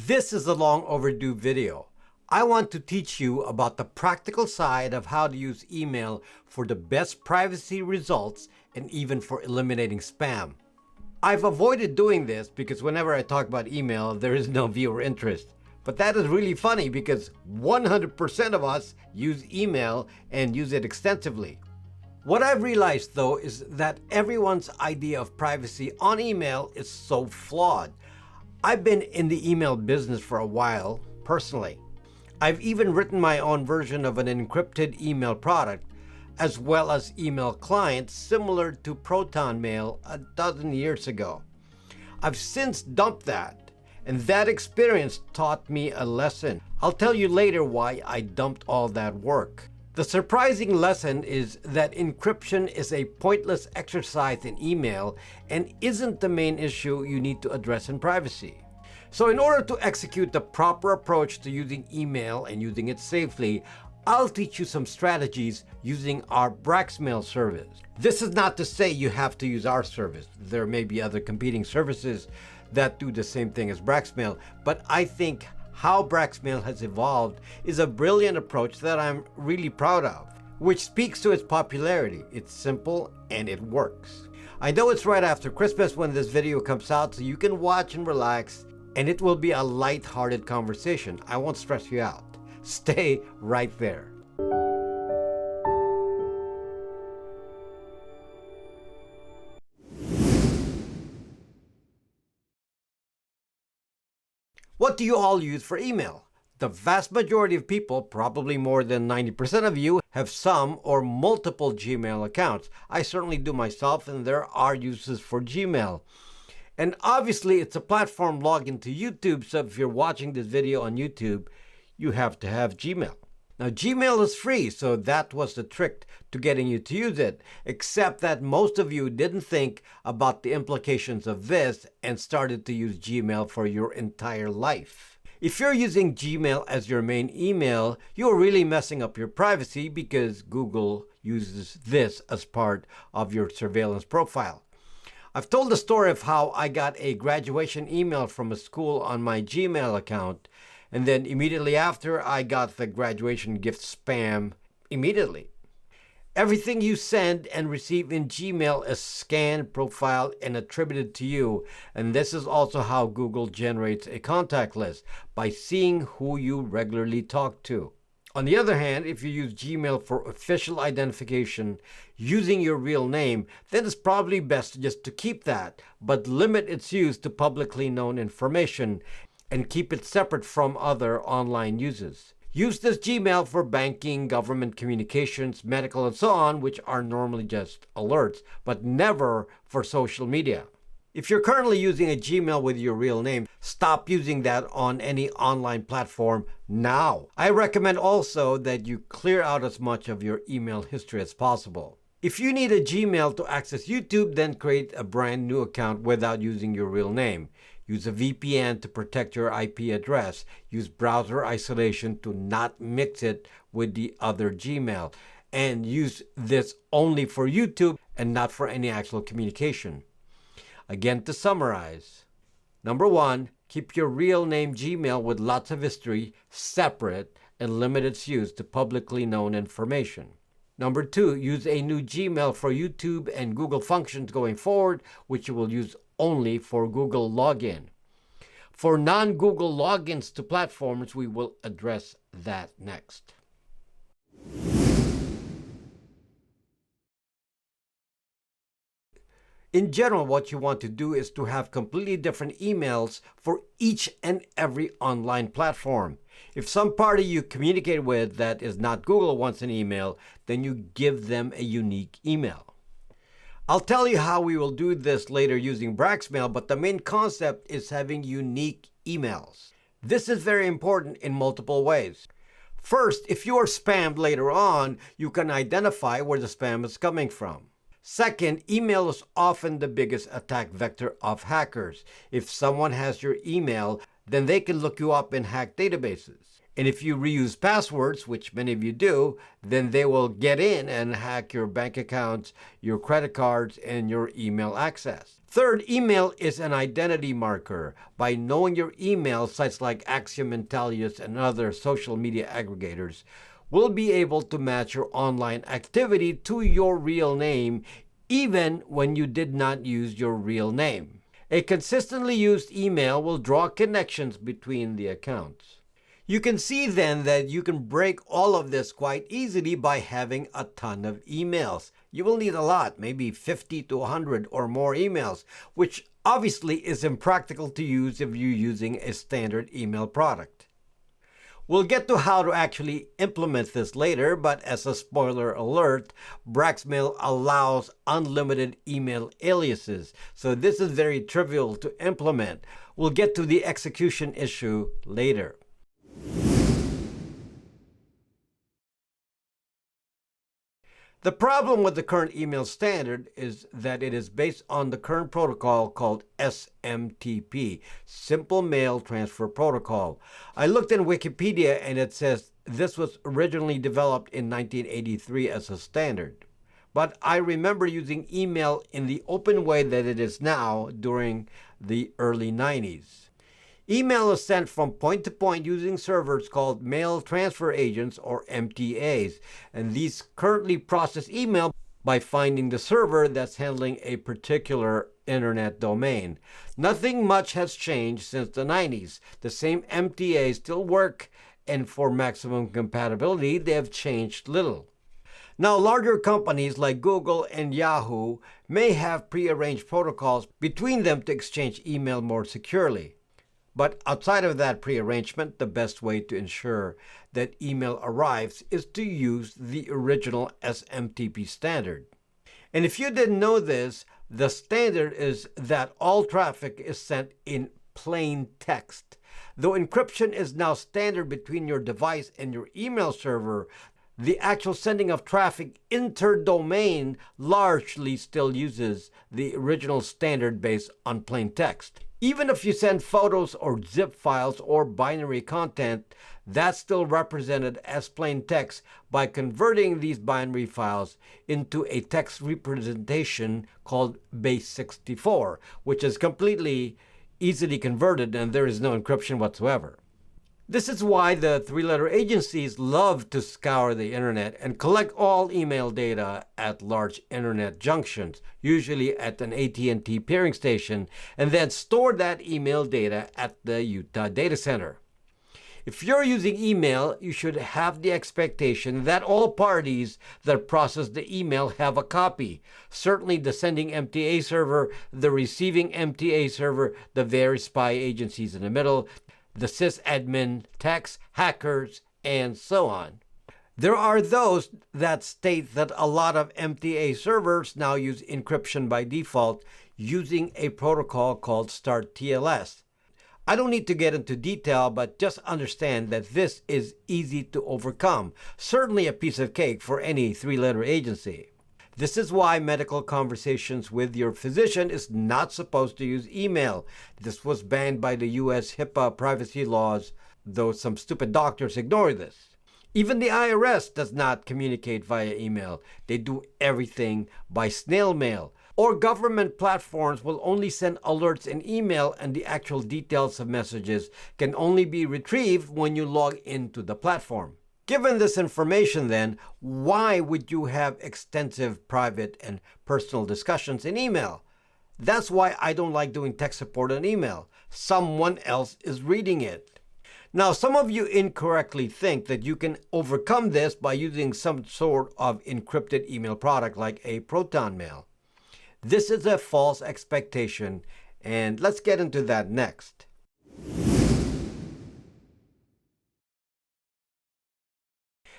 This is a long overdue video. I want to teach you about the practical side of how to use email for the best privacy results and even for eliminating spam. I've avoided doing this because whenever I talk about email, there is no viewer interest. But that is really funny because 100% of us use email and use it extensively. What I've realized though is that everyone's idea of privacy on email is so flawed. I've been in the email business for a while, personally. I've even written my own version of an encrypted email product, as well as email clients similar to Proton Mail a dozen years ago. I've since dumped that, and that experience taught me a lesson. I'll tell you later why I dumped all that work. The surprising lesson is that encryption is a pointless exercise in email and isn't the main issue you need to address in privacy. So in order to execute the proper approach to using email and using it safely, I'll teach you some strategies using our Braxmail service. This is not to say you have to use our service. There may be other competing services that do the same thing as Braxmail, but I think how Braxmail has evolved is a brilliant approach that I'm really proud of, which speaks to its popularity. It's simple and it works. I know it's right after Christmas when this video comes out, so you can watch and relax, and it will be a light-hearted conversation. I won't stress you out. Stay right there. What do you all use for email? The vast majority of people, probably more than 90% of you, have some or multiple Gmail accounts. I certainly do myself, and there are uses for Gmail. And obviously, it's a platform login to YouTube, so if you're watching this video on YouTube, you have to have Gmail. Now, Gmail is free, so that was the trick to getting you to use it, except that most of you didn't think about the implications of this and started to use Gmail for your entire life. If you're using Gmail as your main email, you're really messing up your privacy because Google uses this as part of your surveillance profile. I've told the story of how I got a graduation email from a school on my Gmail account, and then immediately after, I got the graduation gift spam immediately. Everything you send and receive in Gmail is scanned, profiled, and attributed to you. And this is also how Google generates a contact list, by seeing who you regularly talk to. On the other hand, if you use Gmail for official identification using your real name, then it's probably best just to keep that, but limit its use to publicly known information and keep it separate from other online uses. Use this Gmail for banking, government communications, medical, and so on, which are normally just alerts, but never for social media. If you're currently using a Gmail with your real name, stop using that on any online platform now. I recommend also that you clear out as much of your email history as possible. If you need a Gmail to access YouTube, then create a brand new account without using your real name. Use a VPN to protect your IP address. Use browser isolation to not mix it with the other Gmail. And use this only for YouTube and not for any actual communication. Again, to summarize, number 1, keep your real name Gmail with lots of history separate and limit its use to publicly known information. Number 2, use a new Gmail for YouTube and Google functions going forward, which you will use only for Google login. For non-Google logins to platforms, we will address that next. In general, what you want to do is to have completely different emails for each and every online platform. If some party you communicate with that is not Google wants an email, then you give them a unique email. I'll tell you how we will do this later using Braxmail, but the main concept is having unique emails. This is very important in multiple ways. First, if you are spammed later on, you can identify where the spam is coming from. Second, email is often the biggest attack vector of hackers. If someone has your email, then they can look you up in hacked databases. And if you reuse passwords, which many of you do, then they will get in and hack your bank accounts, your credit cards, and your email access. Third, email is an identity marker. By knowing your email, sites like Axiom, Intellius, and other social media aggregators will be able to match your online activity to your real name, even when you did not use your real name. A consistently used email will draw connections between the accounts. You can see then that you can break all of this quite easily by having a ton of emails. You will need a lot, maybe 50 to 100 or more emails, which obviously is impractical to use if you're using a standard email product. We'll get to how to actually implement this later, but as a spoiler alert, Braxmail allows unlimited email aliases, so this is very trivial to implement. We'll get to the execution issue later. The problem with the current email standard is that it is based on the current protocol called SMTP, Simple Mail Transfer Protocol. I looked in Wikipedia and it says this was originally developed in 1983 as a standard. But I remember using email in the open way that it is now during the early 90s. Email is sent from point to point using servers called mail transfer agents or MTAs, and these currently process email by finding the server that's handling a particular internet domain. Nothing much has changed since the 90s. The same MTAs still work, and for maximum compatibility, they have changed little. Now, larger companies like Google and Yahoo may have prearranged protocols between them to exchange email more securely. But outside of that prearrangement, the best way to ensure that email arrives is to use the original SMTP standard. And if you didn't know this, the standard is that all traffic is sent in plain text. Though encryption is now standard between your device and your email server, the actual sending of traffic inter-domain largely still uses the original standard based on plain text. Even if you send photos or zip files or binary content, that's still represented as plain text by converting these binary files into a text representation called base64, which is completely easily converted and there is no encryption whatsoever. This is why the three-letter agencies love to scour the internet and collect all email data at large internet junctions, usually at an AT&T peering station, and then store that email data at the Utah data center. If you're using email, you should have the expectation that all parties that process the email have a copy. Certainly the sending MTA server, the receiving MTA server, the various spy agencies in the middle, the sysadmin, techs, hackers, and so on. There are those that state that a lot of MTA servers now use encryption by default using a protocol called Start TLS. I don't need to get into detail, but just understand that this is easy to overcome, certainly a piece of cake for any three-letter agency. This is why medical conversations with your physician is not supposed to use email. This was banned by the US HIPAA privacy laws, though some stupid doctors ignore this. Even the IRS does not communicate via email. They do everything by snail mail. Or government platforms will only send alerts in email, and the actual details of messages can only be retrieved when you log into the platform. Given this information then, why would you have extensive private and personal discussions in email? That's why I don't like doing tech support on email. Someone else is reading it. Now, some of you incorrectly think that you can overcome this by using some sort of encrypted email product like a Proton Mail. This is a false expectation, and let's get into that next.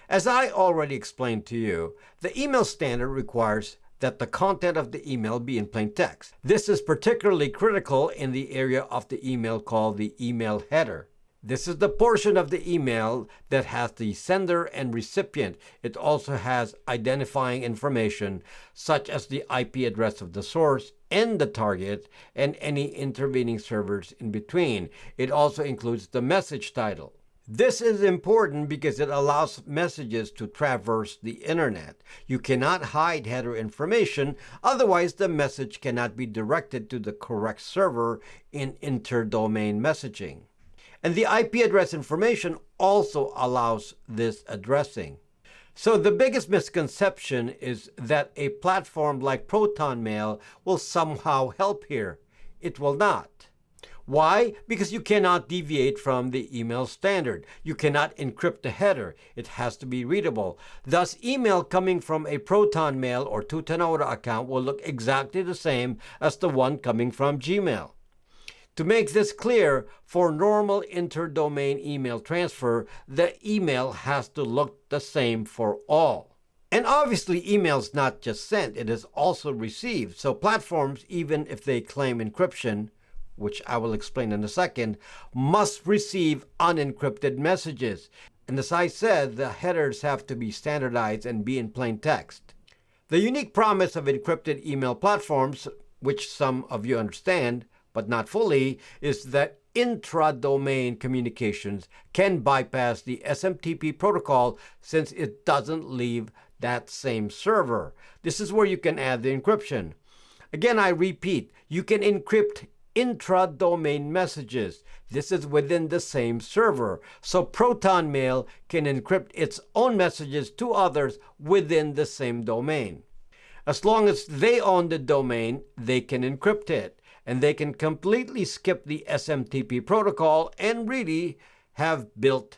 As I already explained to you, the email standard requires that the content of the email be in plain text. This is particularly critical in the area of the email called the email header. This is the portion of the email that has the sender and recipient. It also has identifying information such as the IP address of the source and the target and any intervening servers in between. It also includes the message title. This is important because it allows messages to traverse the internet. You cannot hide header information, otherwise the message cannot be directed to the correct server in inter-domain messaging. And the IP address information also allows this addressing. So the biggest misconception is that a platform like ProtonMail will somehow help here. It will not. Why? Because you cannot deviate from the email standard. You cannot encrypt the header. It has to be readable. Thus, email coming from a ProtonMail or Tutanota account will look exactly the same as the one coming from Gmail. To make this clear, for normal inter-domain email transfer, the email has to look the same for all. And obviously, email is not just sent, it is also received. So platforms, even if they claim encryption, which I will explain in a second, must receive unencrypted messages. And as I said, the headers have to be standardized and be in plain text. The unique promise of encrypted email platforms, which some of you understand, but not fully, is that intra-domain communications can bypass the SMTP protocol since it doesn't leave that same server. This is where you can add the encryption. Again, I repeat, you can encrypt intra-domain messages. This is within the same server. So ProtonMail can encrypt its own messages to others within the same domain. As long as they own the domain, they can encrypt it. And they can completely skip the SMTP protocol and really have built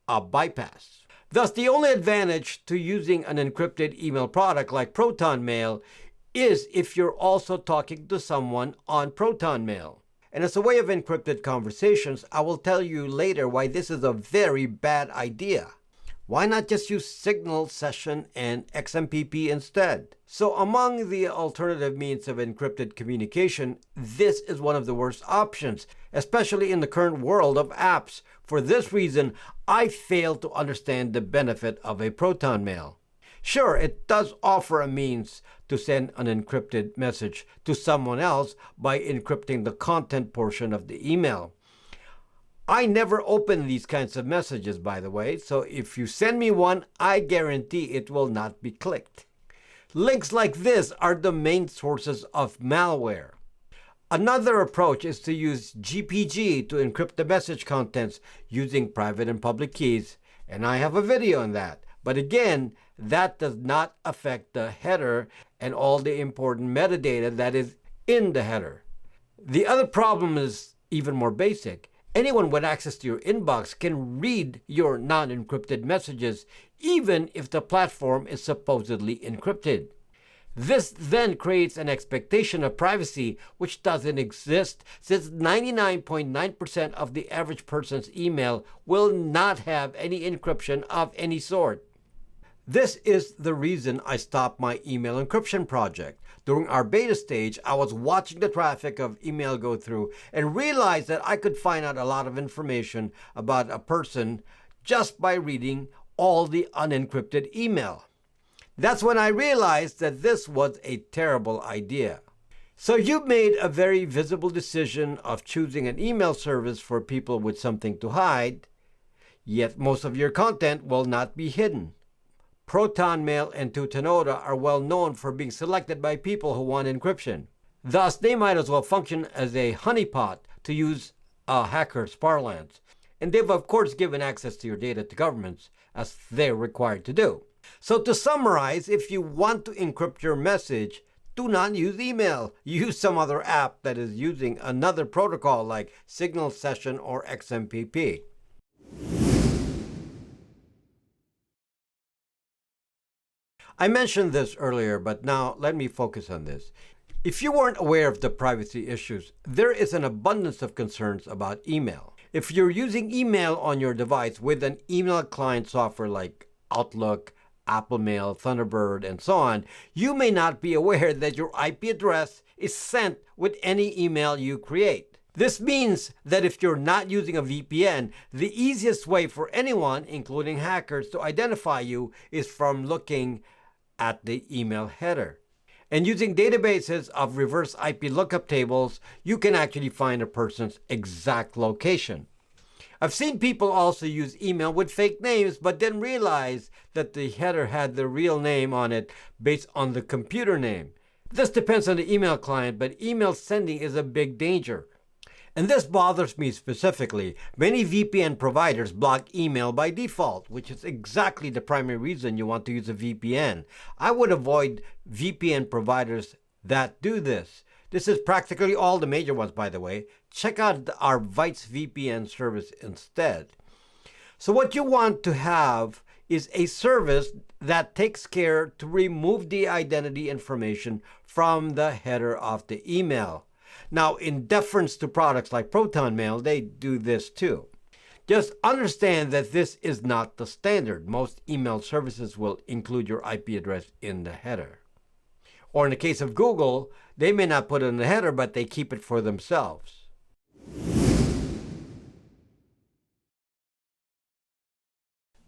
a bypass. Thus, the only advantage to using an encrypted email product like ProtonMail is if you're also talking to someone on ProtonMail. And as a way of encrypted conversations, I will tell you later why this is a very bad idea. Why not just use Signal, Session, and XMPP instead? So among the alternative means of encrypted communication, this is one of the worst options, especially in the current world of apps. For this reason, I fail to understand the benefit of a ProtonMail. Sure, it does offer a means to send an encrypted message to someone else by encrypting the content portion of the email. I never open these kinds of messages, by the way, so if you send me one, I guarantee it will not be clicked. Links like this are the main sources of malware. Another approach is to use GPG to encrypt the message contents using private and public keys, and I have a video on that. But again, that does not affect the header and all the important metadata that is in the header. The other problem is even more basic. Anyone with access to your inbox can read your non-encrypted messages, even if the platform is supposedly encrypted. This then creates an expectation of privacy which doesn't exist, since 99.9% of the average person's email will not have any encryption of any sort. This is the reason I stopped my email encryption project. During our beta stage, I was watching the traffic of email go through and realized that I could find out a lot of information about a person just by reading all the unencrypted email. That's when I realized that this was a terrible idea. So you've made a very visible decision of choosing an email service for people with something to hide, yet most of your content will not be hidden. ProtonMail and Tutanota are well known for being selected by people who want encryption. Thus, they might as well function as a honeypot, to use a hacker's parlance. And they've of course given access to your data to governments, as they're required to do. So to summarize, if you want to encrypt your message, do not use email. Use some other app that is using another protocol like Signal, Session, or XMPP. I mentioned this earlier, but now let me focus on this. If you weren't aware of the privacy issues, there is an abundance of concerns about email. If you're using email on your device with an email client software like Outlook, Apple Mail, Thunderbird, and so on, you may not be aware that your IP address is sent with any email you create. This means that if you're not using a VPN, the easiest way for anyone, including hackers, to identify you is from looking at the email header. And using databases of reverse IP lookup tables, you can actually find a person's exact location. I've seen people also use email with fake names, but then realize that the header had the real name on it based on the computer name. This depends on the email client, but email sending is a big danger. And this bothers me specifically. Many VPN providers block email by default, which is exactly the primary reason you want to use a VPN. I would avoid VPN providers that do this. This is practically all the major ones, by the way. Check out our Vice VPN service instead. So what you want to have is a service that takes care to remove the identity information from the header of the email. Now, in deference to products like Proton Mail, they do this too. Just understand that this is not the standard. Most email services will include your IP address in the header. Or in the case of Google, they may not put it in the header, but they keep it for themselves.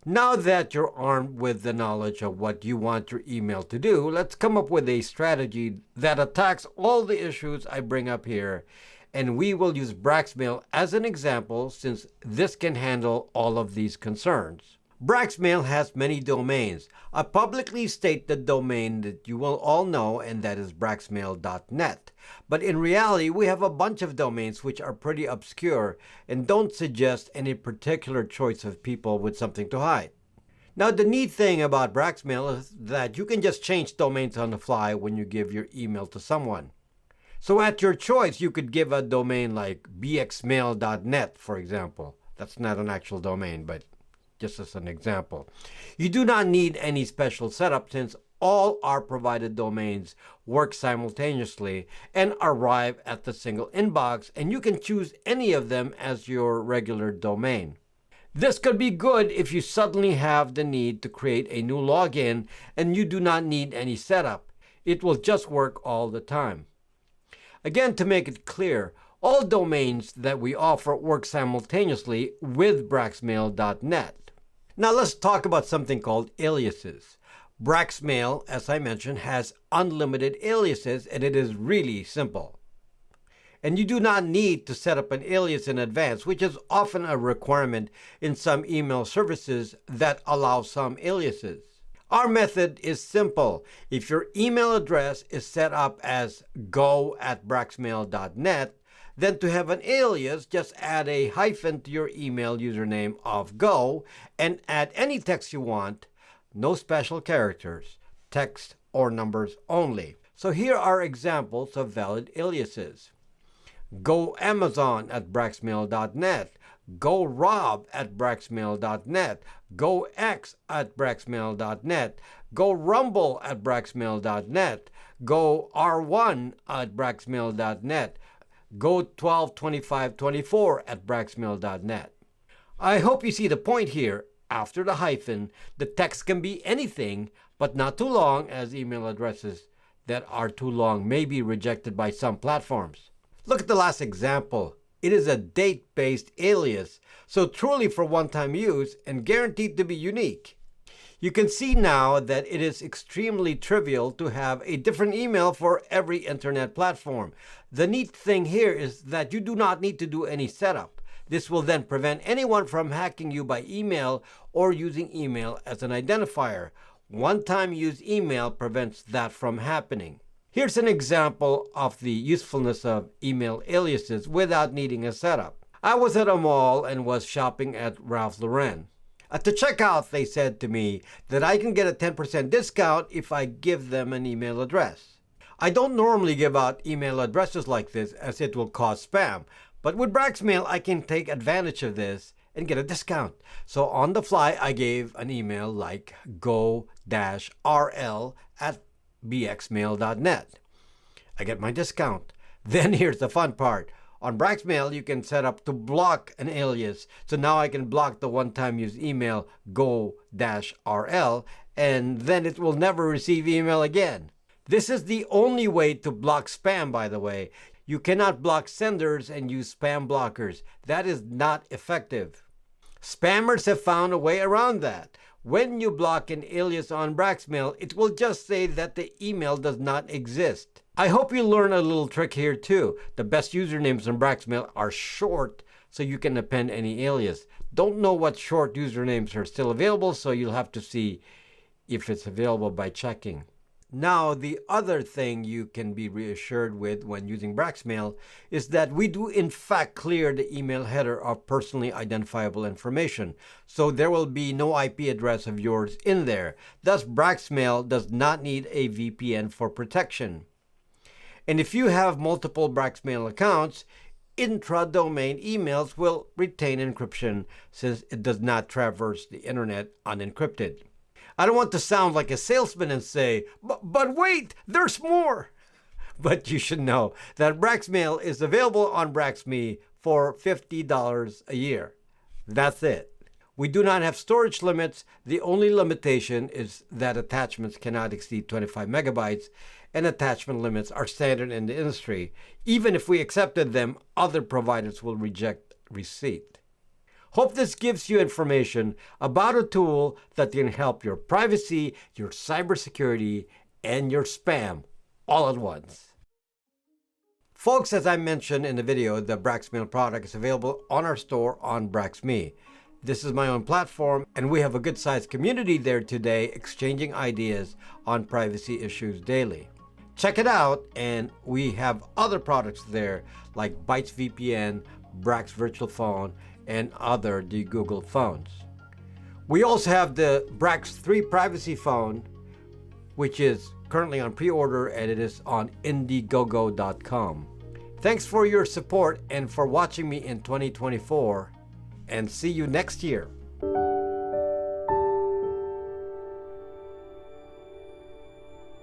Now that you're armed with the knowledge of what you want your email to do, let's come up with a strategy that attacks all the issues I bring up here. And we will use Braxmail as an example since this can handle all of these concerns. Braxmail has many domains. I publicly state the domain that you will all know, and that is braxmail.net. But in reality, we have a bunch of domains which are pretty obscure and don't suggest any particular choice of people with something to hide. Now, the neat thing about Braxmail is that you can just change domains on the fly when you give your email to someone. So at your choice, you could give a domain like bxmail.net, for example. That's not an actual domain, but just as an example. You do not need any special setup since all our provided domains work simultaneously and arrive at the single inbox, and you can choose any of them as your regular domain. This could be good if you suddenly have the need to create a new login and you do not need any setup. It will just work all the time. Again, to make it clear, all domains that we offer work simultaneously with braxmail.net. Now let's talk about something called aliases. Braxmail, as I mentioned, has unlimited aliases, and it is really simple. And you do not need to set up an alias in advance, which is often a requirement in some email services that allow some aliases. Our method is simple. If your email address is set up as go@braxmail.net, then to have an alias, just add a hyphen to your email username of go and add any text you want, no special characters, text or numbers only. So here are examples of valid aliases. Go Amazon at braxmail.net, go Rob at braxmail.net, go X at braxmail.net, go Rumble at braxmail.net, go R1 at braxmail.net, go 122524 at braxmail.net. I hope you see the point here. After the hyphen, the text can be anything, but not too long, as email addresses that are too long may be rejected by some platforms. Look at the last example. It is a date-based alias, so truly for one-time use and guaranteed to be unique. You can see now that it is extremely trivial to have a different email for every internet platform. The neat thing here is that you do not need to do any setup. This will then prevent anyone from hacking you by email or using email as an identifier. One-time use email prevents that from happening. Here's an example of the usefulness of email aliases without needing a setup. I was at a mall and was shopping at Ralph Lauren. At the checkout, they said to me that I can get a 10% discount if I give them an email address. I don't normally give out email addresses like this as it will cause spam, but with Braxmail, I can take advantage of this and get a discount. So on the fly, I gave an email like go-rl@bxmail.net. I get my discount. Then here's the fun part. On Braxmail, you can set up to block an alias. So now I can block the one-time use email go-rl, and then it will never receive email again. This is the only way to block spam, by the way. You cannot block senders and use spam blockers. That is not effective. Spammers have found a way around that. When you block an alias on Braxmail, it will just say that the email does not exist. I hope you learn a little trick here too. The best usernames on Braxmail are short, so you can append any alias. Don't know what short usernames are still available, so you'll have to see if it's available by checking. Now, the other thing you can be reassured with when using Braxmail is that we do in fact clear the email header of personally identifiable information, so there will be no IP address of yours in there. Thus, Braxmail does not need a VPN for protection. And if you have multiple Braxmail accounts, intra-domain emails will retain encryption since it does not traverse the internet unencrypted. I don't want to sound like a salesman and say, but wait, there's more. But you should know that Braxmail is available on BraxMe for $50 a year. That's it. We do not have storage limits. The only limitation is that attachments cannot exceed 25 megabytes, and attachment limits are standard in the industry. Even if we accepted them, other providers will reject receipt. Hope this gives you information about a tool that can help your privacy, your cybersecurity, and your spam all at once. Folks, as I mentioned in the video, the Braxmail product is available on our store on BraxMe. This is my own platform, and we have a good-sized community there today exchanging ideas on privacy issues daily. Check it out, and we have other products there like Bytes VPN, Brax Virtual Phone, and other Indiegogo phones. We also have the Brax 3 privacy phone, which is currently on pre-order, and it is on Indiegogo.com. Thanks for your support and for watching me in 2024, and see you next year.